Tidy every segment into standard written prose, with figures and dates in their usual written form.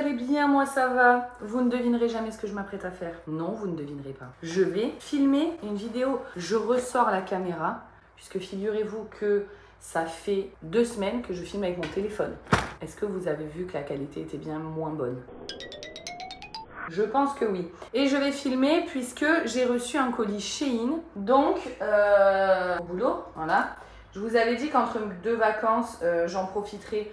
allez bien, moi ça va. Vous ne devinerez jamais ce que je m'apprête à faire. Non, vous ne devinerez pas. Je vais filmer une vidéo. Je ressors la caméra, puisque figurez-vous que ça fait 2 semaines que je filme avec mon téléphone. Est-ce que vous avez vu que la qualité était bien moins bonne? Je pense que oui. Et je vais filmer puisque j'ai reçu un colis Shein. Donc, au boulot, voilà. Je vous avais dit qu'entre 2 vacances, j'en profiterai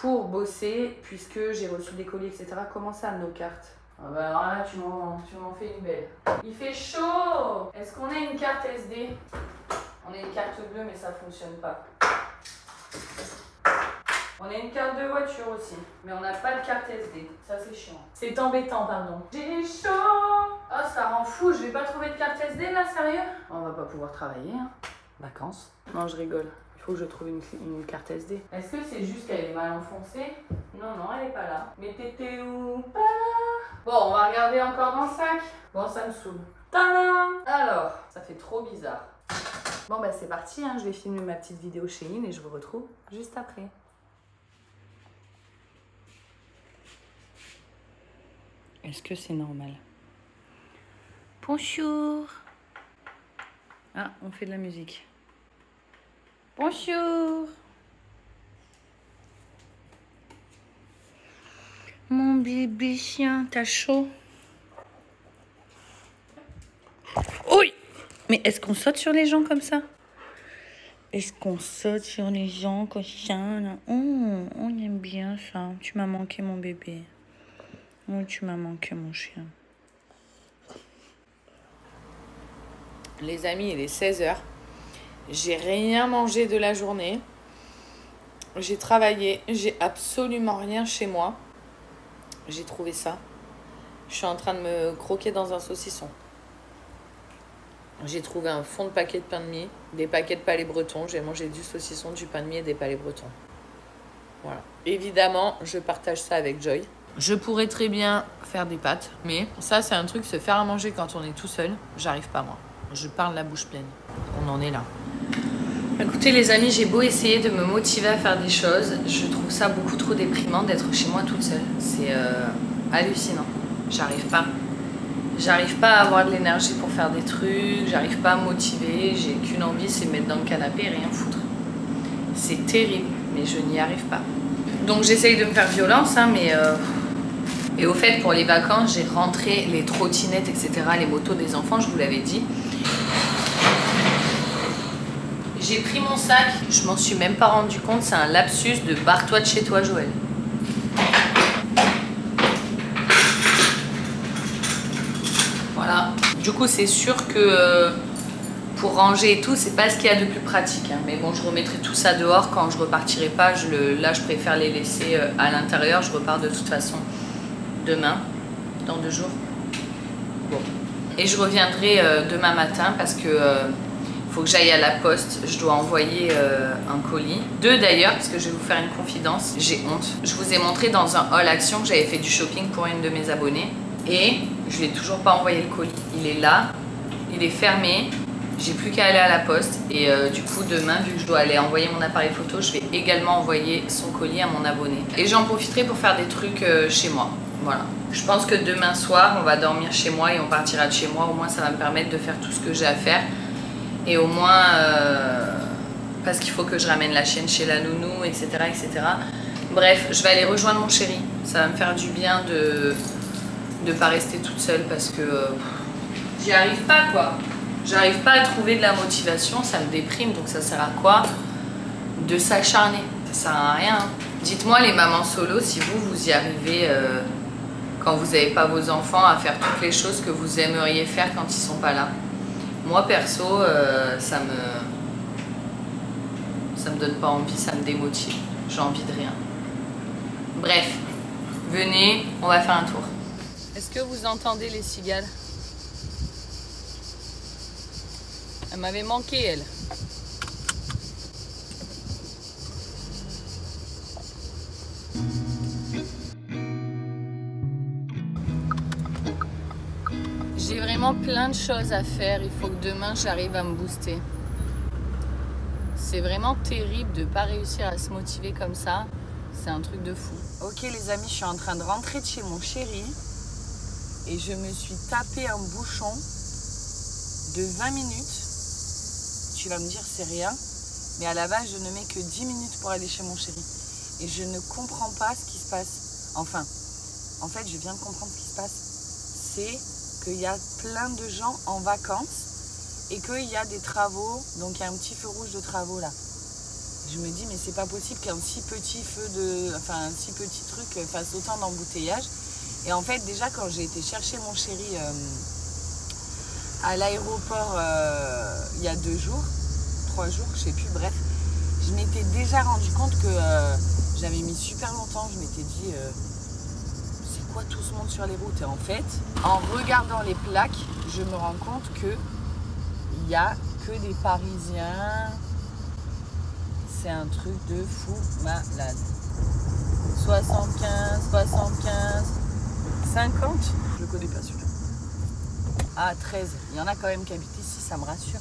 pour bosser puisque j'ai reçu des colis, etc. Comment ça, nos cartes? Ah bah alors là, tu m'en fais une belle. Il fait chaud! Est-ce qu'on a une carte SD? On a une carte bleue, mais ça fonctionne pas. On a une carte de voiture aussi, mais on n'a pas de carte SD. Ça, c'est chiant. C'est embêtant, pardon. J'ai chaud! Oh, ça rend fou. Je vais pas trouver de carte SD, là, sérieux? On va pas pouvoir travailler, hein. Vacances. Non, je rigole. Il faut que je trouve une carte SD. Est-ce que c'est juste qu'elle est mal enfoncée? Non, non, elle est pas là. Mais t'étais où? Pas là. Bon, on va regarder encore dans le sac. Bon, ça me saoule. Tadam! Alors, ça fait trop bizarre. Bon, bah, c'est parti, hein. Je vais filmer ma petite vidéo Shein et je vous retrouve juste après. Est-ce que c'est normal? Bonjour. Ah, on fait de la musique. Bonjour. Mon bébé chien, t'as chaud? Oui. Mais est-ce qu'on saute sur les gens comme ça? Est-ce qu'on saute sur les gens comme ça là? Oh, on aime bien ça. Tu m'as manqué, mon bébé. Oh, tu m'as manqué, mon chien. Les amis, il est 16 h. J'ai rien mangé de la journée. J'ai travaillé. J'ai absolument rien chez moi. J'ai trouvé ça. Je suis en train de me croquer dans un saucisson. J'ai trouvé un fond de paquet de pain de mie, des paquets de palais bretons. J'ai mangé du saucisson, du pain de mie et des palais bretons. Voilà. Évidemment, je partage ça avec Joy. Je pourrais très bien faire des pâtes, mais ça, c'est un truc, se faire à manger quand on est tout seul. J'arrive pas, moi. Je parle la bouche pleine. On en est là. Écoutez, les amis, j'ai beau essayer de me motiver à faire des choses, je trouve ça beaucoup trop déprimant d'être chez moi toute seule. C'est hallucinant. J'arrive pas. J'arrive pas à avoir de l'énergie pour faire des trucs, j'arrive pas à me motiver, j'ai qu'une envie, c'est me mettre dans le canapé et rien foutre. C'est terrible, mais je n'y arrive pas. Donc j'essaye de me faire violence, hein, mais... Et au fait, pour les vacances, j'ai rentré les trottinettes, etc., les motos des enfants, je vous l'avais dit. J'ai pris mon sac, je m'en suis même pas rendu compte, c'est un lapsus de barre-toi de chez toi, Joël. Voilà. Du coup, c'est sûr que pour ranger et tout, c'est pas ce qu'il y a de plus pratique. Hein. Mais bon, je remettrai tout ça dehors quand je repartirai pas. Là, je préfère les laisser à l'intérieur. Je repars de toute façon demain, dans 2 jours. Bon. Et je reviendrai demain matin parce que faut que j'aille à la poste. Je dois envoyer un colis. 2 d'ailleurs, parce que je vais vous faire une confidence. J'ai honte. Je vous ai montré dans un haul action que j'avais fait du shopping pour une de mes abonnées. Et je lui ai toujours pas envoyé le colis. Il est là, il est fermé. J'ai plus qu'à aller à la poste. Et du coup, demain, vu que je dois aller envoyer mon appareil photo, je vais également envoyer son colis à mon abonné. Et j'en profiterai pour faire des trucs chez moi. Voilà. Je pense que demain soir, on va dormir chez moi et on partira de chez moi. Au moins, ça va me permettre de faire tout ce que j'ai à faire. Et au moins, parce qu'il faut que je ramène la chienne chez la nounou, etc., etc. Bref, je vais aller rejoindre mon chéri. Ça va me faire du bien de pas rester toute seule parce que j'y arrive pas, quoi. J'arrive pas à trouver de la motivation, ça me déprime, donc ça sert à quoi de s'acharner? Ça sert à rien. Dites-moi, les mamans solo, si vous y arrivez quand vous n'avez pas vos enfants à faire toutes les choses que vous aimeriez faire quand ils sont pas là. Moi perso, ça me donne pas envie, ça me démotive. J'ai envie de rien. Bref, venez, on va faire un tour. Est-ce que vous entendez les cigales? Elle m'avait manqué, elle. J'ai vraiment plein de choses à faire. Il faut que demain, j'arrive à me booster. C'est vraiment terrible de ne pas réussir à se motiver comme ça. c'est un truc de fou. Ok les amis, je suis en train de rentrer de chez mon chéri et je me suis tapé un bouchon de 20 minutes. Tu vas me dire c'est rien, mais à la base je ne mets que 10 minutes pour aller chez mon chéri. Et je ne comprends pas ce qui se passe. Enfin, en fait je viens de comprendre ce qui se passe. C'est qu'il y a plein de gens en vacances et qu'il y a des travaux, donc il y a un petit feu rouge de travaux là. Je me dis mais c'est pas possible qu'un si petit feu de, enfin un si petit truc fasse autant d'embouteillage. Et en fait déjà quand j'ai été chercher mon chéri à l'aéroport il y a 2 jours, 3 jours, je sais plus, bref, je m'étais déjà rendu compte que j'avais mis super longtemps. Je m'étais dit c'est quoi tout ce monde sur les routes? Et en fait en regardant les plaques je me rends compte que il n'y a que des Parisiens. C'est un truc de fou malade. 75, 50. Je connais pas celui-là. Ah, 13. Il y en a quand même qui habitent ici, ça me rassure.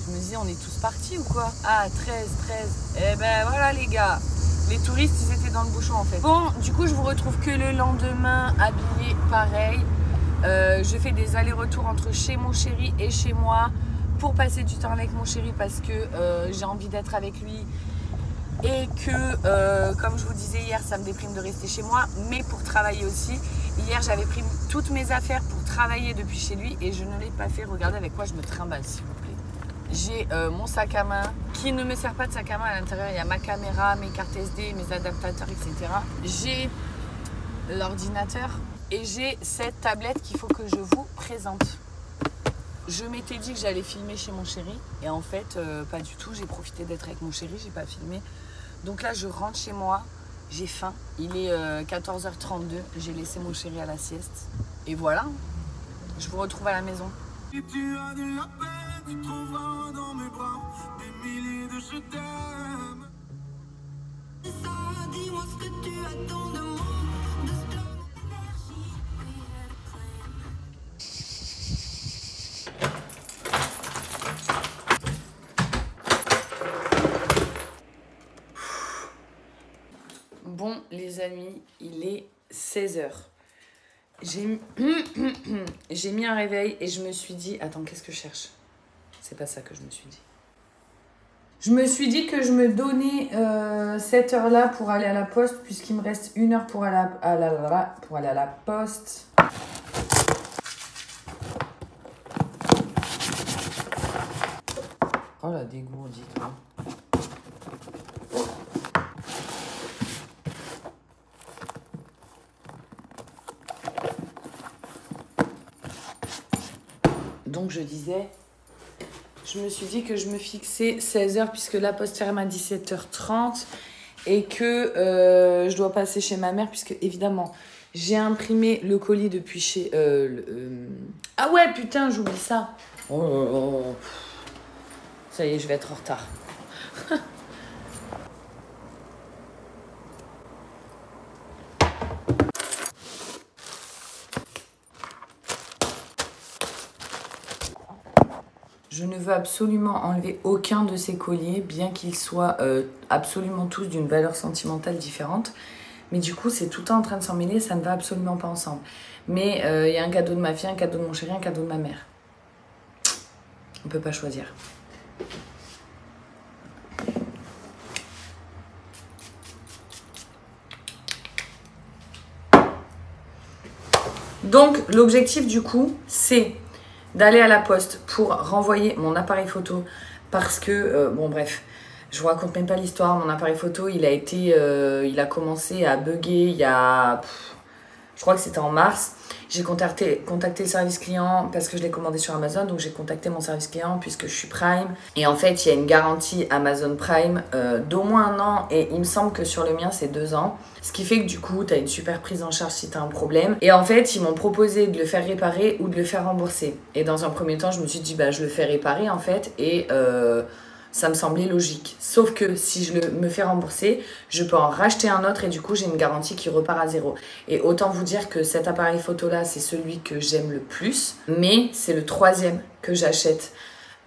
Je me dis, on est tous partis ou quoi? Ah, 13. Eh ben voilà les gars. Les touristes, ils étaient dans le bouchon en fait. Bon, du coup, je vous retrouve que le lendemain, habillée pareil. Je fais des allers-retours entre chez mon chéri et chez moi pour passer du temps avec mon chéri parce que j'ai envie d'être avec lui et que, comme je vous disais hier, ça me déprime de rester chez moi, mais pour travailler aussi. Hier, j'avais pris toutes mes affaires pour travailler depuis chez lui et je ne l'ai pas fait. Regardez avec quoi je me trimballe, s'il vous plaît. J'ai mon sac à main qui ne me sert pas de sac à main. À l'intérieur, il y a ma caméra, mes cartes SD, mes adaptateurs, etc. J'ai l'ordinateur et j'ai cette tablette qu'il faut que je vous présente. Je m'étais dit que j'allais filmer chez mon chéri et en fait pas du tout. J'ai profité d'être avec mon chéri, j'ai pas filmé. Donc là je rentre chez moi, j'ai faim. Il est 14h32, j'ai laissé mon chéri à la sieste. Et voilà, je vous retrouve à la maison. Si tu as de la peine, tu trouveras dans mes bras des milliers de je t'aime. Dis-moi ce que tu attends de moi. Bon les amis, il est 16h. J'ai mis un réveil et je me suis dit... Attends, qu'est-ce que je cherche? C'est pas ça que je me suis dit. Je me suis dit que je me donnais cette heure-là pour aller à la poste puisqu'il me reste 1 heure pour aller à la poste. Oh la dégourdie, toi. Donc je disais, je me suis dit que je me fixais 16h puisque la poste ferme à 17h30 et que je dois passer chez ma mère puisque évidemment j'ai imprimé le colis depuis chez... Ah ouais putain j'oublie ça. Oh. Ça y est, je vais être en retard. Je ne veux absolument enlever aucun de ces colliers, bien qu'ils soient absolument tous d'une valeur sentimentale différente. Mais du coup, c'est tout le temps en train de s'en mêler, ça ne va absolument pas ensemble. Mais il y a un cadeau de ma fille, un cadeau de mon chéri, un cadeau de ma mère. On ne peut pas choisir. Donc, l'objectif du coup, c'est d'aller à la poste pour renvoyer mon appareil photo parce que, bon bref, je vous raconte même pas l'histoire. Mon appareil photo, il a commencé à bugger il y a, je crois que c'était en mars. J'ai contacté le service client parce que je l'ai commandé sur Amazon, donc j'ai contacté mon service client puisque je suis Prime. Et en fait, il y a une garantie Amazon Prime d'au moins 1 an et il me semble que sur le mien, c'est 2 ans. Ce qui fait que du coup, tu as une super prise en charge si tu as un problème. Et en fait, ils m'ont proposé de le faire réparer ou de le faire rembourser. Et dans un premier temps, je me suis dit, bah, je le fais réparer en fait et... ça me semblait logique. Sauf que si je me fais rembourser, je peux en racheter un autre et du coup, j'ai une garantie qui repart à 0. Et autant vous dire que cet appareil photo-là, c'est celui que j'aime le plus. Mais c'est le 3e que j'achète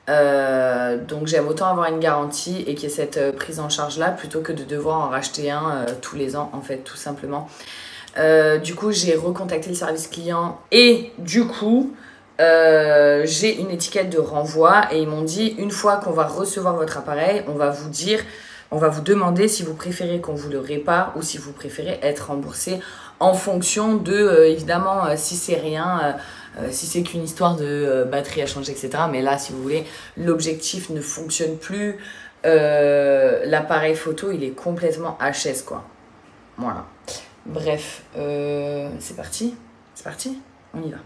Donc j'aime autant avoir une garantie et qu'il y ait cette prise en charge là plutôt que de devoir en racheter un tous les ans en fait, tout simplement. Du coup j'ai recontacté le service client et du coup j'ai une étiquette de renvoi et ils m'ont dit une fois qu'on va recevoir votre appareil, on va vous demander si vous préférez qu'on vous le répare ou si vous préférez être remboursé en fonction de évidemment si c'est rien, si c'est qu'une histoire de batterie à changer, etc. Mais là, si vous voulez, l'objectif ne fonctionne plus. L'appareil photo, il est complètement HS, quoi. Voilà. Bref, c'est parti. C'est parti. On y va.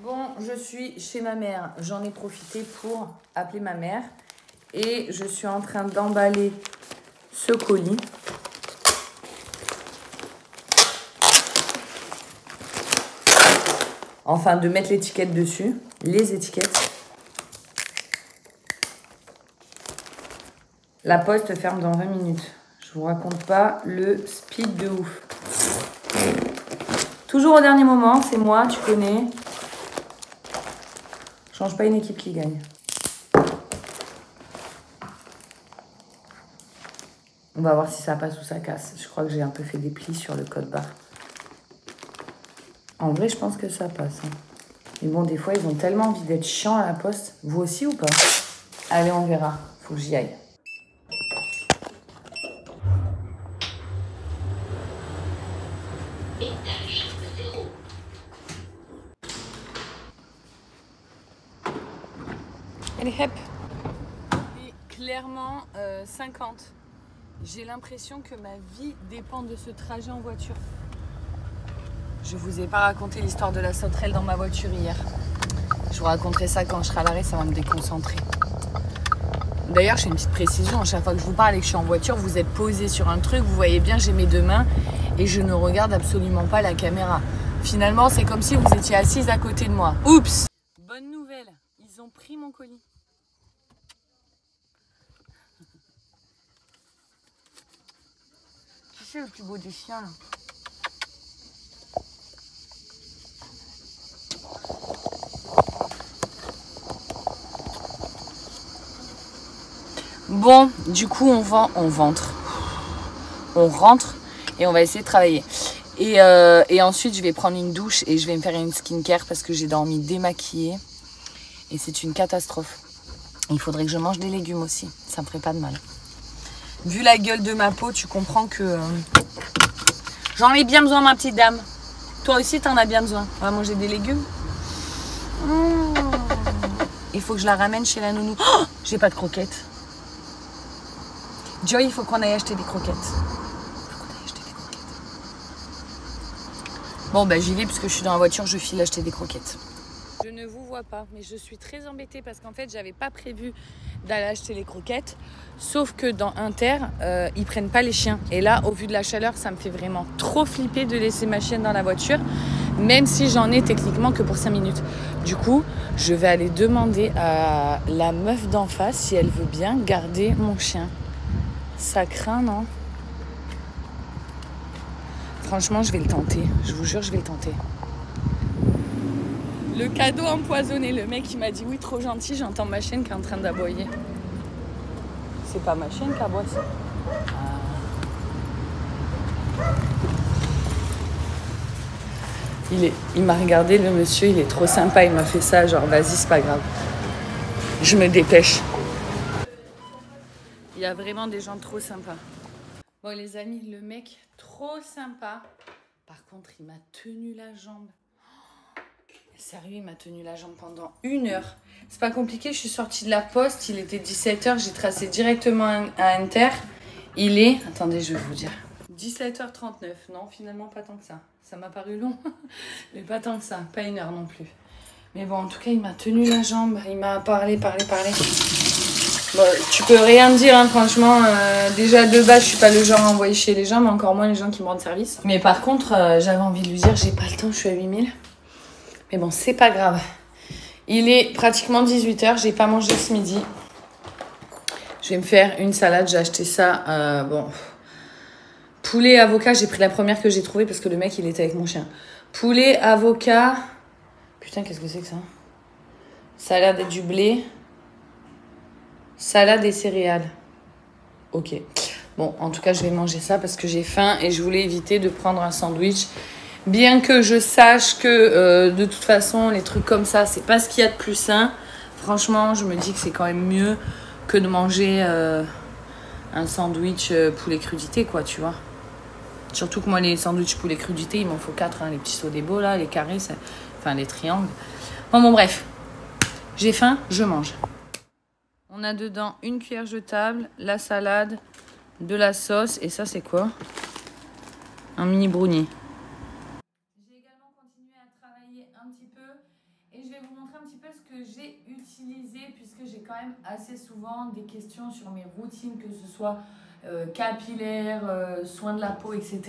Bon, je suis chez ma mère. J'en ai profité pour appeler ma mère. Et je suis en train d'emballer ce colis. Enfin, de mettre l'étiquette dessus. Les étiquettes. La poste ferme dans 20 minutes. Je vous raconte pas le speed de ouf. Toujours au dernier moment, c'est moi, tu connais. Change pas une équipe qui gagne. On va voir si ça passe ou ça casse. Je crois que j'ai un peu fait des plis sur le code barre. En vrai, je pense que ça passe. Hein. Mais bon, des fois, ils ont tellement envie d'être chiants à la poste. Vous aussi ou pas? Allez, on verra. Faut que j'y aille. Étage 0. Allez, hop. Et clairement, 50. J'ai l'impression que ma vie dépend de ce trajet en voiture. Je vous ai pas raconté l'histoire de la sauterelle dans ma voiture hier. Je vous raconterai ça quand je serai à l'arrêt, ça va me déconcentrer. D'ailleurs, j'ai une petite précision. À chaque fois que je vous parle et que je suis en voiture, vous êtes posé sur un truc, vous voyez bien, j'ai mes deux mains et je ne regarde absolument pas la caméra. Finalement, c'est comme si vous étiez assise à côté de moi. Oups! Bonne nouvelle, ils ont pris mon colis. Qui c'est le plus beau des chiens là? Bon, du coup, on rentre et on va essayer de travailler. Et ensuite, je vais prendre une douche et je vais me faire une skincare parce que j'ai dormi démaquillée. Et c'est une catastrophe. Il faudrait que je mange des légumes aussi. Ça me ferait pas de mal. Vu la gueule de ma peau, tu comprends que j'en ai bien besoin, ma petite dame. Toi aussi, t'en as bien besoin. On va manger des légumes. Il faut que je la ramène chez la nounou. Oh, j'ai pas de croquettes. Joy, il faut qu'on aille acheter des croquettes. Bon, bah j'y vais parce que je suis dans la voiture, je file acheter des croquettes. Je ne vous vois pas, mais je suis très embêtée parce qu'en fait, j'avais pas prévu d'aller acheter les croquettes. Sauf que dans Inter, ils prennent pas les chiens. Et là, au vu de la chaleur, ça me fait vraiment trop flipper de laisser ma chienne dans la voiture. Même si j'en ai techniquement que pour 5 minutes. Du coup, je vais aller demander à la meuf d'en face si elle veut bien garder mon chien. Ça craint, non? Franchement, je vais le tenter. Je vous jure, je vais le tenter. Le cadeau empoisonné. Le mec, il m'a dit oui, trop gentil. J'entends ma chienne qui est en train d'aboyer. C'est pas ma chienne qui aboie, ça. Il m'a regardé, le monsieur, il est trop sympa. Il m'a fait ça, genre, vas-y, c'est pas grave. Je me dépêche. Il y a vraiment des gens trop sympas. Bon, les amis, le mec, trop sympa. Par contre, il m'a tenu la jambe. Oh, sérieux, il m'a tenu la jambe pendant 1 heure. C'est pas compliqué, je suis sortie de la poste. Il était 17 h, j'ai tracé directement à Inter. Il est... Attendez, je vais vous dire. 17 h 39. Non, finalement, pas tant que ça. Ça m'a paru long. Mais pas tant que ça. Pas 1 heure non plus. Mais bon, en tout cas, il m'a tenu la jambe. Il m'a parlé. Bon, tu peux rien dire, hein, franchement. Déjà, de base, je suis pas le genre à envoyer chez les gens, mais encore moins les gens qui me rendent service. Mais par contre, j'avais envie de lui dire, j'ai pas le temps, je suis à 8000. Mais bon, c'est pas grave. Il est pratiquement 18 h, j'ai pas mangé ce midi. Je vais me faire une salade, j'ai acheté ça, bon... Poulet, avocat, j'ai pris la première que j'ai trouvée parce que le mec, il était avec mon chien. Poulet, avocat... Putain, qu'est-ce que c'est que ça? Ça a l'air d'être du blé. Salade et céréales. Ok. Bon, en tout cas, je vais manger ça parce que j'ai faim et je voulais éviter de prendre un sandwich. Bien que je sache que de toute façon, les trucs comme ça, c'est pas ce qu'il y a de plus sain. Franchement, je me dis que c'est quand même mieux que de manger un sandwich poulet crudité, quoi, tu vois. Surtout que moi, les sandwichs poulet crudité, il m'en faut 4, hein, les petits sodebo, là, les carrés, enfin les triangles. Bon, bref. J'ai faim, je mange. On a dedans une cuillère jetable, la salade, de la sauce. Et ça, c'est quoi? Un mini brownie. J'ai également continué à travailler un petit peu. Et je vais vous montrer un petit peu ce que j'ai utilisé. Puisque j'ai quand même assez souvent des questions sur mes routines. Que ce soit capillaires, soins de la peau, etc.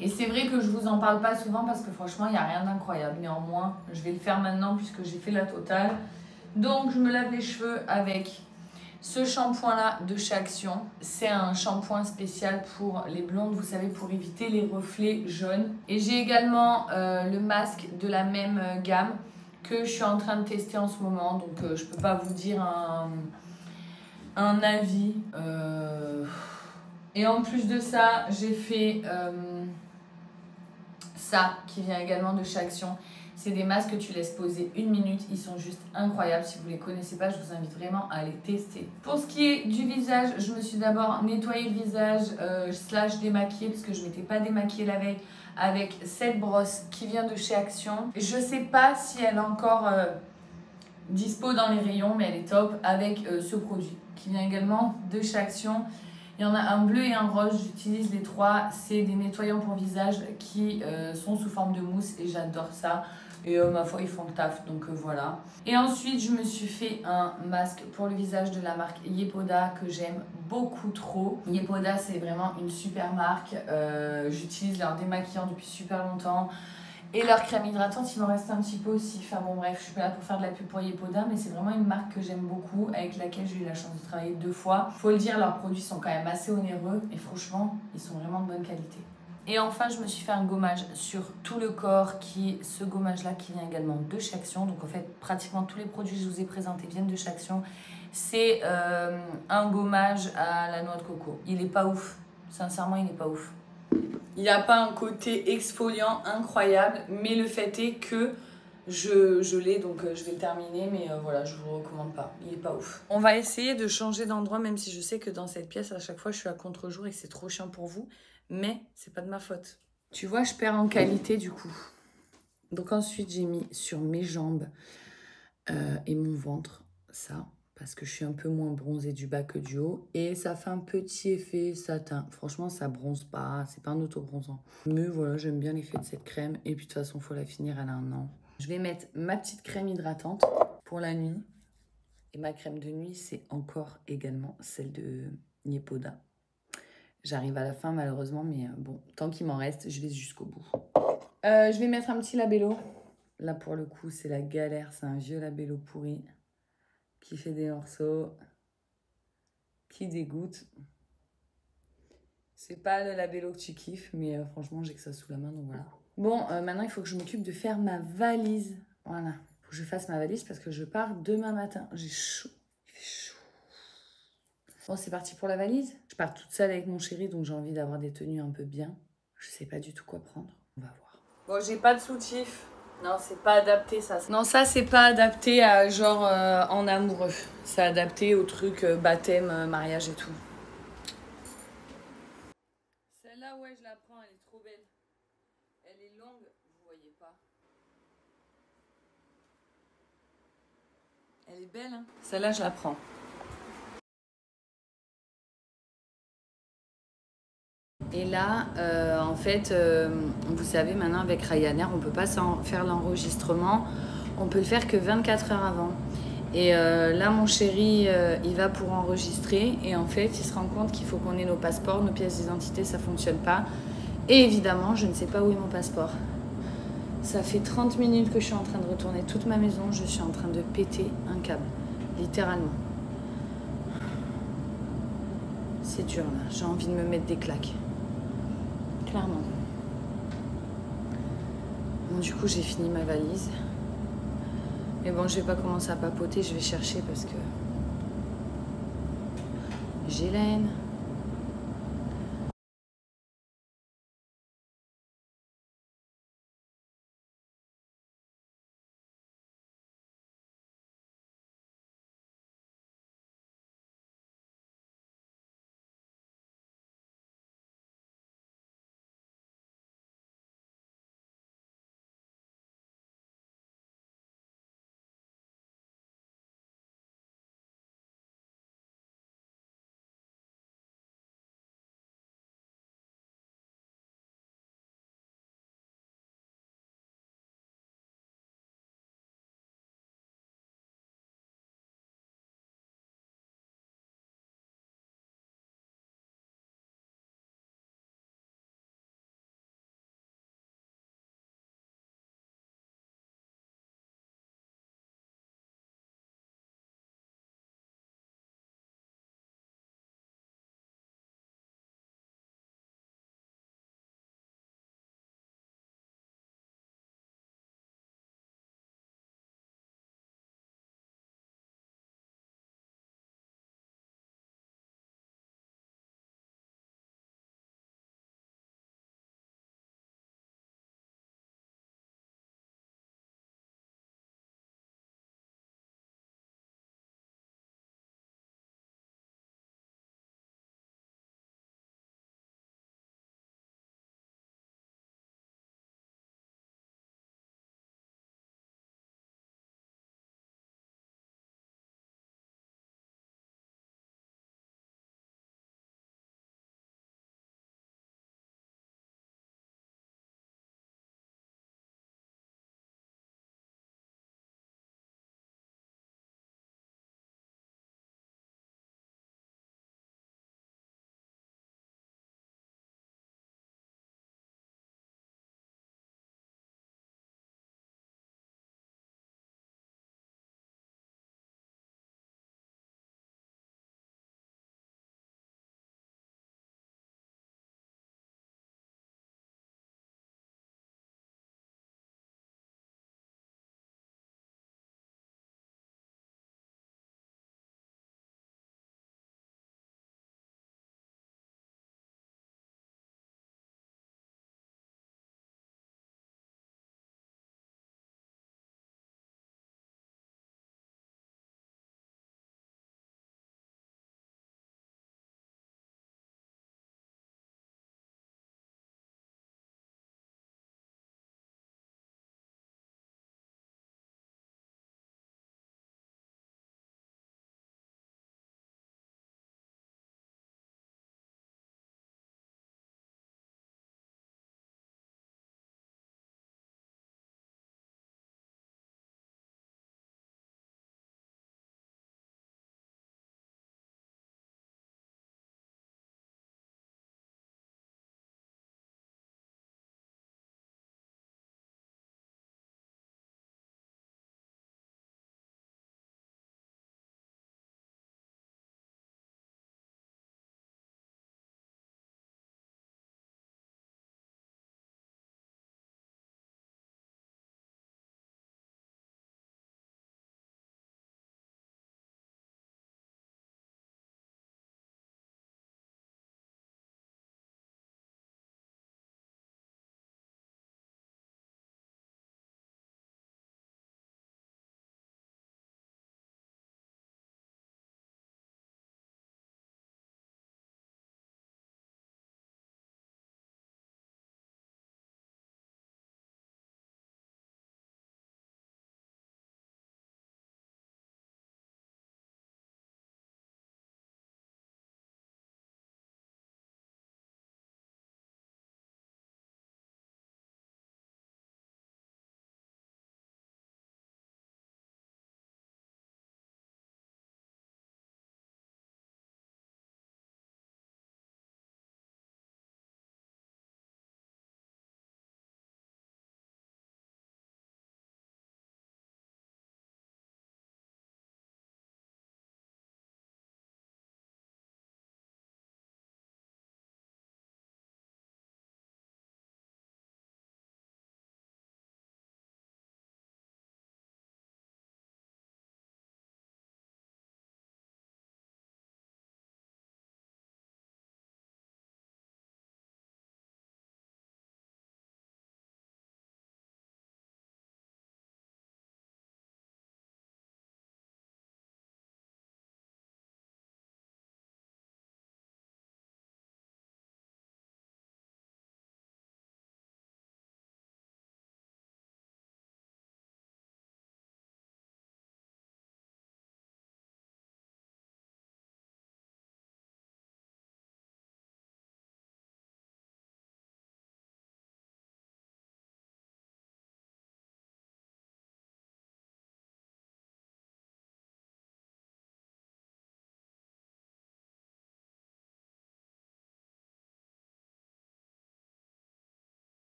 Et c'est vrai que je vous en parle pas souvent. Parce que franchement, il n'y a rien d'incroyable. Néanmoins, je vais le faire maintenant puisque j'ai fait la totale. Donc, je me lave les cheveux avec ce shampoing-là de chez Action. C'est un shampoing spécial pour les blondes, vous savez, pour éviter les reflets jaunes. Et j'ai également le masque de la même gamme que je suis en train de tester en ce moment. Donc, je peux pas vous dire un avis. Et en plus de ça, j'ai fait ça qui vient également de chez Action. C'est des masques que tu laisses poser 1 minute. Ils sont juste incroyables. Si vous ne les connaissez pas, je vous invite vraiment à les tester. Pour ce qui est du visage, je me suis d'abord nettoyé le visage / démaquillé parce que je ne m'étais pas démaquillée la veille avec cette brosse qui vient de chez Action. Je ne sais pas si elle est encore dispo dans les rayons, mais elle est top avec ce produit qui vient également de chez Action. Il y en a un bleu et un rose, j'utilise les trois. C'est des nettoyants pour visage qui sont sous forme de mousse et j'adore ça. Et ma foi, ils font le taf, donc voilà. Et ensuite, je me suis fait un masque pour le visage de la marque Yepoda que j'aime beaucoup trop. Yepoda, c'est vraiment une super marque. J'utilise leur démaquillant depuis super longtemps. Et leur crème hydratante, il m'en reste un petit peu aussi. Enfin bon, bref, je suis pas là pour faire de la pub pour Yepoda, mais c'est vraiment une marque que j'aime beaucoup, avec laquelle j'ai eu la chance de travailler 2 fois. Faut le dire, leurs produits sont quand même assez onéreux, et franchement, ils sont vraiment de bonne qualité. Et enfin, je me suis fait un gommage sur tout le corps, qui est ce gommage-là, qui vient également de chez Action. Donc en fait, pratiquement tous les produits que je vous ai présentés viennent de chez Action. C'est un gommage à la noix de coco. Il est pas ouf. Sincèrement, il est pas ouf. Il n'y a pas un côté exfoliant incroyable, mais le fait est que je l'ai, donc je vais le terminer, mais voilà, je vous le recommande pas, il est pas ouf. On va essayer de changer d'endroit, même si je sais que dans cette pièce, à chaque fois, je suis à contre-jour et que c'est trop chiant pour vous, mais c'est pas de ma faute. Tu vois, je perds en qualité du coup. Donc ensuite, j'ai mis sur mes jambes et mon ventre, ça, parce que je suis un peu moins bronzée du bas que du haut. Et ça fait un petit effet satin. Franchement, ça bronze pas, c'est pas un auto-bronzant. Mais voilà, j'aime bien l'effet de cette crème. Et puis de toute façon, il faut la finir, elle a 1 an. Je vais mettre ma petite crème hydratante pour la nuit. Et ma crème de nuit, c'est encore également celle de Yepoda. J'arrive à la fin malheureusement, mais bon, tant qu'il m'en reste, je vais jusqu'au bout. Je vais mettre un petit labello. Là, pour le coup, c'est la galère. C'est un vieux labello pourri qui fait des morceaux, qui dégoûte. C'est pas le labello que tu kiffes, mais franchement, j'ai que ça sous la main, donc voilà. Bon, maintenant, il faut que je m'occupe de faire ma valise. Voilà, il faut que je fasse ma valise parce que je pars demain matin. J'ai chaud, il fait chaud. Bon, c'est parti pour la valise. Je pars toute seule avec mon chéri, donc j'ai envie d'avoir des tenues un peu bien. Je sais pas du tout quoi prendre, on va voir. Bon, j'ai pas de soutif. Non, c'est pas adapté ça. Non, ça c'est pas adapté à genre en amoureux. C'est adapté au truc baptême, mariage et tout. Celle-là, ouais, je la prends, elle est trop belle. Elle est longue, vous voyez pas. Elle est belle, hein. Celle-là, je la prends. Et là, en fait, vous savez, maintenant avec Ryanair, on peut pas faire l'enregistrement. On peut le faire que 24 heures avant. Et là, mon chéri, il va pour enregistrer. Et en fait, il se rend compte qu'il faut qu'on ait nos passeports, nos pièces d'identité, ça fonctionne pas. Et évidemment, je ne sais pas où est mon passeport. Ça fait 30 minutes que je suis en train de retourner toute ma maison. Je suis en train de péter un câble, littéralement. C'est dur là, j'ai envie de me mettre des claques. Clairement. Bon, du coup, j'ai fini ma valise. Mais bon, je vais pas commencer à papoter, je vais chercher parce que J'ai la haine.